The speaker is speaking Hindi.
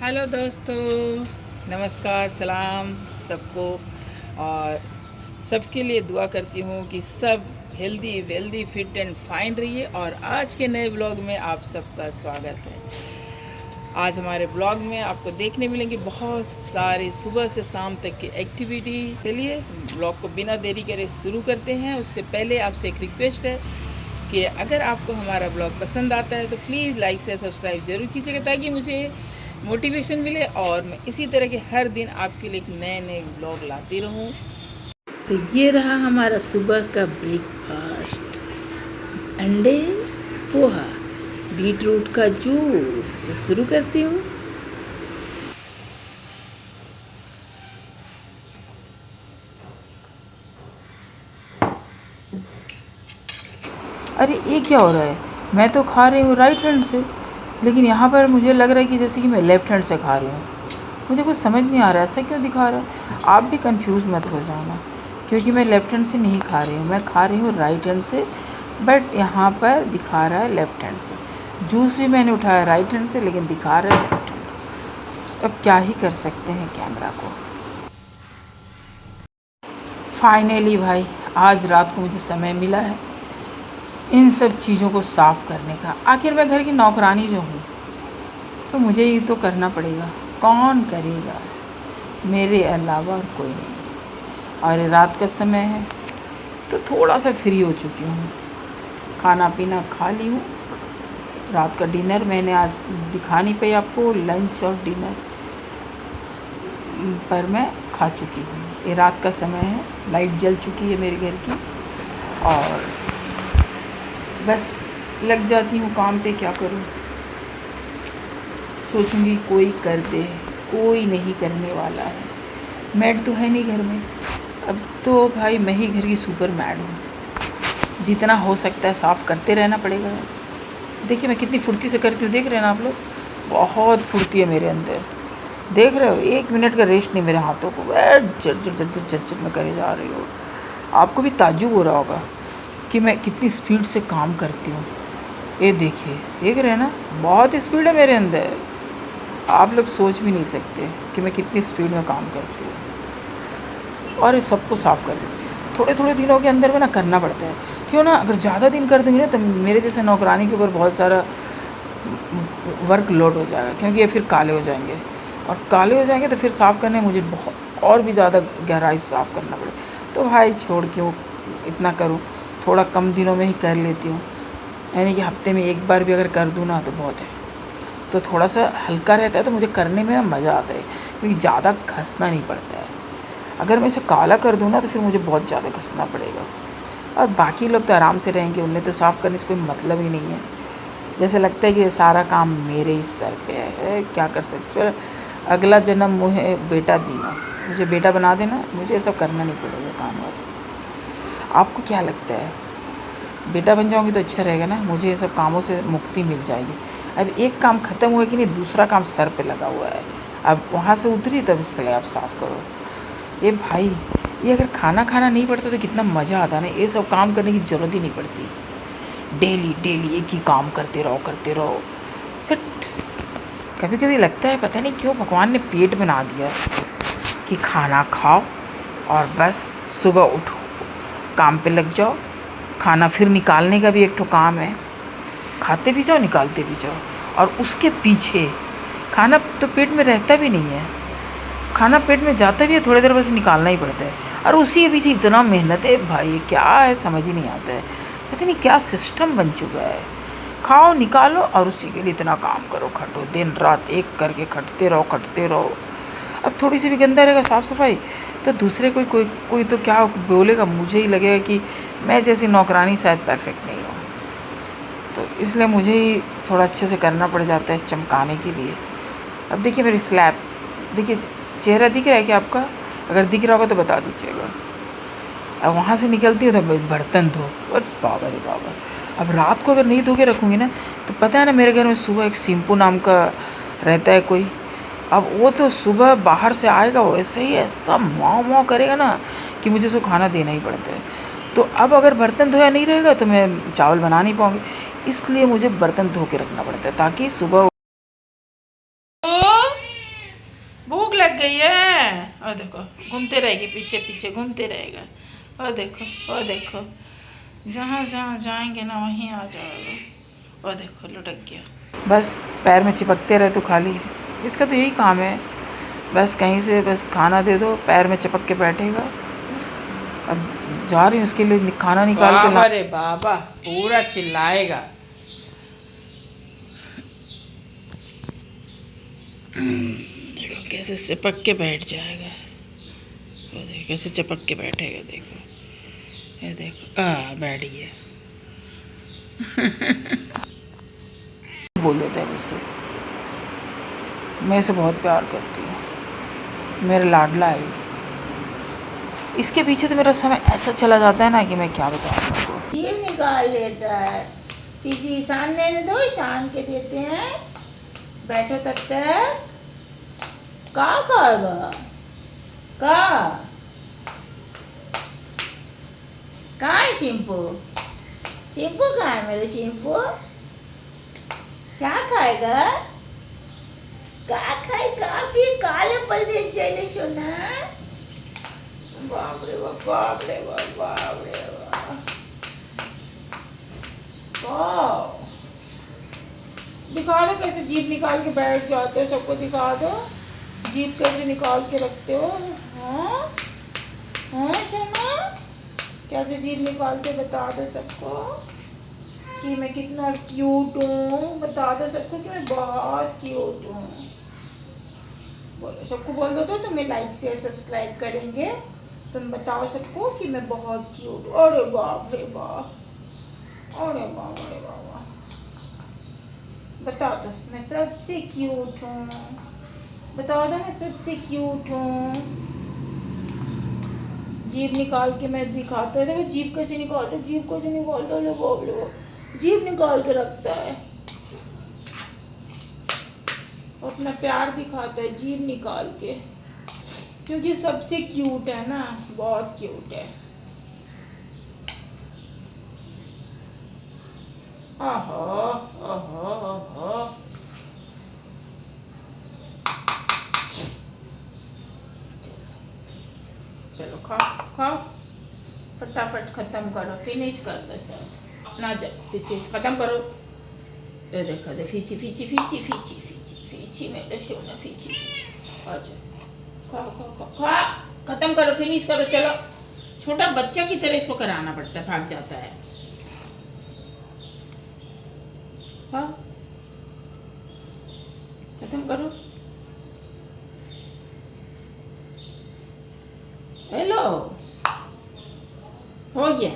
हेलो दोस्तों, नमस्कार, सलाम सबको। और सबके लिए दुआ करती हूँ कि सब healthy wealthy fit and fine रहिए। और आज के नए ब्लॉग में आप सबका स्वागत है। आज हमारे ब्लॉग में आपको देखने मिलेंगे बहुत सारे सुबह से शाम तक की एक्टिविटी। चलिए ब्लॉग को बिना देरी करे शुरू करते हैं। उससे पहले आपसे एक रिक्वेस्ट है कि अगर आपको हमारा ब्लॉग पसंद आता है तो प्लीज़ लाइक से सब्सक्राइब ज़रूर कीजिएगा, ताकि मुझे मोटिवेशन मिले और मैं इसी तरह के हर दिन आपके लिए नए नए ब्लॉग लाती रहूं। तो ये रहा हमारा सुबह का ब्रेकफास्ट, अंडे, पोहा, बीटरूट का जूस। तो शुरू करती हूँ। अरे ये क्या हो रहा है? मैं तो खा रही हूँ राइट हैंड से, लेकिन यहाँ पर मुझे लग रहा है कि जैसे कि मैं लेफ़्ट हैंड से खा रही हूँ। मुझे कुछ समझ नहीं आ रहा है ऐसा क्यों दिखा रहा है। आप भी कंफ्यूज मत हो जाना, क्योंकि मैं लेफ़्ट हैंड से नहीं खा रही हूँ, मैं खा रही हूँ राइट हैंड से। बट यहाँ पर दिखा रहा है लेफ़्ट हैंड से। जूस भी मैंने उठाया राइट हैंड से, लेकिन दिखा रहा है लेफ़्ट हैंड। अब क्या ही कर सकते हैं कैमरा को। फाइनली भाई, आज रात को मुझे समय मिला है इन सब चीज़ों को साफ़ करने का। आखिर मैं घर की नौकरानी जो हूँ, तो मुझे ही तो करना पड़ेगा। कौन करेगा मेरे अलावा? और कोई नहीं। और रात का समय है तो थोड़ा सा फ्री हो चुकी हूँ, खाना पीना खा ली हूँ। रात का डिनर मैंने आज दिखा नहीं पाई आपको, लंच और डिनर पर मैं खा चुकी हूँ। ये रात का समय है, लाइट जल चुकी है मेरे घर की, और बस लग जाती हूँ काम पे। क्या करूँ, सोचूंगी कोई कर दे, कोई नहीं करने वाला है। मैड तो है नहीं घर में। अब तो भाई मैं ही घर की सुपर मैड हूँ। जितना हो सकता है साफ़ करते रहना पड़ेगा। देखिए मैं कितनी फुर्ती से करती हूँ, देख रहे हैं ना आप लोग? बहुत फुर्ती है मेरे अंदर, देख रहे हो? 1 मिनट का रेस्ट नहीं मेरे हाथों को। झट झट झट झट झट मैं करे जा रही हूँ। आपको भी ताज्जुब हो रहा होगा कि मैं कितनी स्पीड से काम करती हूँ। ये देखिए, देख रहे हैं ना? बहुत स्पीड है मेरे अंदर। आप लोग सोच भी नहीं सकते कि मैं कितनी स्पीड में काम करती हूँ। और इस सबको साफ़ कर दूँ थोड़े थोड़े दिनों के अंदर में ना करना पड़ता है। क्यों ना, अगर ज़्यादा दिन कर दूँगी ना तो मेरे जैसे नौकरानी के ऊपर बहुत सारा वर्क लोड हो जाएगा, क्योंकि ये फिर काले हो जाएंगे। और काले हो जाएंगे तो फिर साफ़ करने मुझे बहुत और भी ज़्यादा गहराई से साफ़ करना पड़े। तो भाई छोड़ क्यों इतना करूँ, थोड़ा कम दिनों में ही कर लेती हूँ। यानी कि हफ्ते में एक बार भी अगर कर दूँ ना तो बहुत है। तो थोड़ा सा हल्का रहता है तो मुझे करने में मज़ा आता है, क्योंकि ज़्यादा घसना नहीं पड़ता है। अगर मैं इसे काला कर दूँ ना तो फिर मुझे बहुत ज़्यादा घसना पड़ेगा। और बाकी लोग तो आराम से रहेंगे, उन्हें तो साफ़ करने से कोई मतलब ही नहीं है। जैसे लगता है कि ये सारा काम मेरे ही सर पे है। क्या कर सकते? फिर अगला जन्म मुझे बेटा देना, मुझे बेटा बना देना, मुझे ये सब करना नहीं पड़ेगा काम। और आपको क्या लगता है, बेटा बन जाऊंगी तो अच्छा रहेगा ना? मुझे ये सब कामों से मुक्ति मिल जाएगी। अब एक काम ख़त्म हुआ कि नहीं, दूसरा काम सर पे लगा हुआ है। अब वहाँ से उतरी तब इसलिए आप साफ़ करो। ये भाई, ये अगर खाना खाना नहीं पड़ता तो कितना मज़ा आता ना। ये सब काम करने की ज़रूरत ही नहीं पड़ती। डेली डेली एक ही काम करते रहो करते रहो। चट। कभी कभी लगता है पता नहीं क्यों भगवान ने पेट बना दिया कि खाना खाओ और बस सुबह उठो, काम पे लग जाओ। खाना फिर निकालने का भी एक ठो काम है, खाते भी जाओ निकालते भी जाओ। और उसके पीछे खाना तो पेट में रहता भी नहीं है, खाना पेट में जाता भी है, थोड़ी देर बस निकालना ही पड़ता है। और उसी के पीछे इतना मेहनत है भाई, क्या है समझ ही नहीं आता है। पता नहीं क्या सिस्टम बन चुका है। खाओ निकालो और उसी के लिए इतना काम करो, खटो, दिन रात एक करके खटते रहो खटते रहो। अब थोड़ी सी भी गंदा रहेगा साफ़ सफाई तो दूसरे कोई तो क्या बोलेगा, मुझे ही लगेगा कि मैं जैसी नौकरानी शायद परफेक्ट नहीं हूँ। तो इसलिए मुझे ही थोड़ा अच्छे से करना पड़ जाता है चमकाने के लिए। अब देखिए मेरी स्लैब, देखिए चेहरा दिख रहा है क्या आपका? अगर दिख रहा होगा तो बता दीजिएगा। अब वहाँ से निकलती हूँ तो बर्तन धो, और बाबा रे बाबा। अब रात को अगर नहीं धो के रखूँगी ना तो पता है ना, मेरे घर में सुबह एक सिंपू नाम का रहता है कोई। अब वो तो सुबह बाहर से आएगा, वो ऐसे ही ऐसा माँ माँ करेगा ना कि मुझे उसको खाना देना ही पड़ता है। तो अब अगर बर्तन धोया नहीं रहेगा तो मैं चावल बना नहीं पाऊँगी। इसलिए मुझे बर्तन धो के रखना पड़ता है, ताकि सुबह भूख लग गई है। और देखो घूमते रहेगी, पीछे पीछे घूमते रहेगा। और देखो जहाँ जहाँ जाएंगे ना वहीं आ जाएगा। और देखो लुढ़क गया। बस पैर में चिपकते रहे तो खाली, इसका तो यही काम है। बस कहीं से बस खाना दे दो, पैर में चिपक के बैठेगा। अब जा रही हूँ उसके लिए खाना निकाल के ला। अरे बाबा पूरा चिल्लाएगा। देखो कैसे चिपक के बैठ जाएगा। वो देखो कैसे चिपक के बैठेगा। देखो ये देखो बैठ गया। बोल देता है मुझसे, मैं इसे बहुत प्यार करती हूँ, मेरा लाडला है। इसके पीछे तो मेरा समय ऐसा चला जाता है ना कि मैं क्या बताऊँ आपको। ये निकाल लेता है, किसी ईशान लेने दो, ईशान के देते हैं। बैठो तब तक। का खाएगा का कहाँ है शिम्पू? शिम्पू कहाँ है मेरे शिम्पू? क्या खाएगा? का खाएगा? भी काले पल दे जाए सोना। बाप रे बाप, बाप रे बाप, बाप रे बाप। दिखा दो कैसे जीभ निकाल के बैठ जाते हो, सबको दिखा दो जीभ कैसे निकाल के रखते हो। हाँ हाँ सोना, कैसे जीभ निकाल के बता दो सबको कि मैं कितना क्यूट हूँ। बता दो सबको कि मैं बहुत क्यूट हूँ। बोलो सबको, बोल दो तो तुम्हें लाइक शेयर सब्सक्राइब करेंगे। तुम बताओ सबको कि मैं बहुत क्यूट हूँ। अरे बाप रे बाप, अरे बाप रे बाप, बता दो मैं सबसे क्यूट हूँ। बता दो मैं सबसे क्यूट हूँ। जीभ निकाल के मैं दिखाता है। देखो जीभ कैसे निकालता है, जीभ कैसे निकालता है। लो जीभ निकाल के रखता है, अपना प्यार दिखाता है जीभ निकाल के, क्योंकि सबसे क्यूट है ना, बहुत क्यूट है। आहा आहा आहा। चलो खाओ खाओ, फटाफट खत्म करो, फिनिश कर दो सब अपना चीज खत्म करो। ये देखो दे फीची फीची फीची फीची फीची फीची मेरे सोना फीची। अच्छा खाओ खाओ खाओ खा, खत्म करो, फिनिश करो। चलो छोटा बच्चा की तरह इसको कराना पड़ता है, भाग जाता है। हाँ खत्म करो। हेलो हो गया।